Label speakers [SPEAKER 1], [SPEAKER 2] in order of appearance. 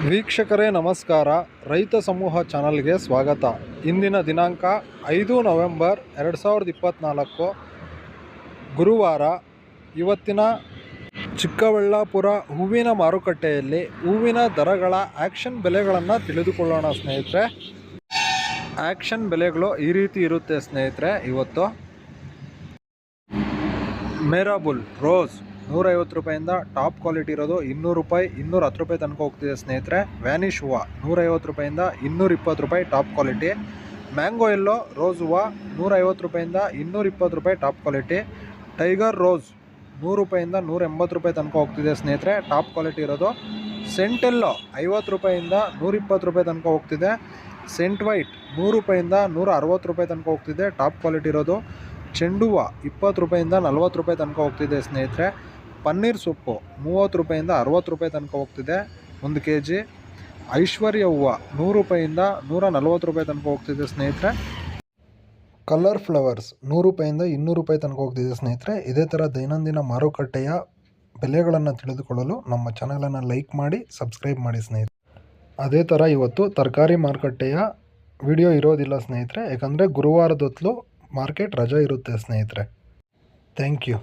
[SPEAKER 1] ವೀಕ್ಷಕರೇ ನಮಸ್ಕಾರ. ರೈತ ಸಮೂಹ ಚಾನಲ್ಗೆ ಸ್ವಾಗತ. ಇಂದಿನ ದಿನಾಂಕ 5 ನವೆಂಬರ್ 2024 ಗುರುವಾರ. ಇವತ್ತಿನ ಚಿಕ್ಕಬಳ್ಳಾಪುರ ಹೂವಿನ ಮಾರುಕಟ್ಟೆಯಲ್ಲಿ ಹೂವಿನ ದರಗಳ ಆ್ಯಕ್ಷನ್ ಬೆಲೆಗಳನ್ನು ತಿಳಿದುಕೊಳ್ಳೋಣ ಸ್ನೇಹಿತರೆ. ಆ್ಯಕ್ಷನ್ ಬೆಲೆಗಳು ಈ ರೀತಿ ಇರುತ್ತೆ ಸ್ನೇಹಿತರೆ. ಇವತ್ತು ಮೇರಾಬುಲ್ ರೋಸ್ 150 ರೂಪಾಯಿಂದ ಟಾಪ್ ಕ್ವಾಲಿಟಿ ಇರೋದು 200 ರೂಪಾಯಿ, 210 ರೂಪಾಯಿ ತನಕ ಹೋಗ್ತಿದೆ ಸ್ನೇಹಿತರೆ. ವ್ಯಾನಿಷ್ ಹೂವು 150 ರೂಪಾಯಿಂದ 220 ರೂಪಾಯಿ ಟಾಪ್ ಕ್ವಾಲಿಟಿ. ಮ್ಯಾಂಗೋ ಎಲ್ಲೋ ರೋಸ್ ಹೂವು 150 ರೂಪಾಯಿಂದ 220 ರೂಪಾಯಿ ಟಾಪ್ ಕ್ವಾಲಿಟಿ. ಟೈಗರ್ ರೋಸ್ 100 ರೂಪಾಯಿಂದ 180 ರೂಪಾಯಿ ತನಕ ಹೋಗ್ತಿದೆ ಸ್ನೇಹಿತರೆ, ಟಾಪ್ ಕ್ವಾಲಿಟಿ ಇರೋದು. ಸೆಂಟೆಲ್ಲೋ 50 ರೂಪಾಯಿಂದ 120 ರೂಪಾಯಿ ತನಕ ಹೋಗ್ತಿದೆ. ಸೆಂಟ್ ವೈಟ್ 100 ರೂಪಾಯಿಂದ 160 ರೂಪಾಯಿ ತನಕ ಹೋಗ್ತಿದೆ, ಟಾಪ್ ಕ್ವಾಲಿಟಿ ಇರೋದು. ಚೆಂಡು ಹೂವು 20 ರೂಪಾಯಿಂದ 40 ರೂಪಾಯಿ ತನಕ ಹೋಗ್ತಿದೆ ಸ್ನೇಹಿತರೆ. ಪನ್ನೀರ್ ಸೊಪ್ಪು 30 ರೂಪಾಯಿಂದ 60 ರೂಪಾಯಿ ತನಕ ಹೋಗ್ತಿದೆ 1 kg. ಐಶ್ವರ್ಯ ಹೂವು 100 ರೂಪಾಯಿಂದ 140 ರೂಪಾಯಿ ತನಕ ಹೋಗ್ತಿದೆ ಸ್ನೇಹಿತರೆ. ಕಲರ್ ಫ್ಲವರ್ಸ್ 100 ರೂಪಾಯಿಂದ 200 ರೂಪಾಯಿ ತನಕ ಹೋಗ್ತಿದೆ ಸ್ನೇಹಿತರೆ. ಇದೇ ಥರ ದೈನಂದಿನ ಮಾರುಕಟ್ಟೆಯ ಬೆಲೆಗಳನ್ನು ತಿಳಿದುಕೊಳ್ಳಲು ನಮ್ಮ ಚಾನಲನ್ನು ಲೈಕ್ ಮಾಡಿ, ಸಬ್ಸ್ಕ್ರೈಬ್ ಮಾಡಿ ಸ್ನೇಹಿತರೆ. ಅದೇ ಥರ ಇವತ್ತು ತರಕಾರಿ ಮಾರುಕಟ್ಟೆಯ ವಿಡಿಯೋ ಇರೋದಿಲ್ಲ ಸ್ನೇಹಿತರೆ, ಯಾಕಂದರೆ ಗುರುವಾರದ ಹೊತ್ತು ಮಾರ್ಕೆಟ್ ರಜೆ ಇರುತ್ತೆ ಸ್ನೇಹಿತರೆ. Thank you.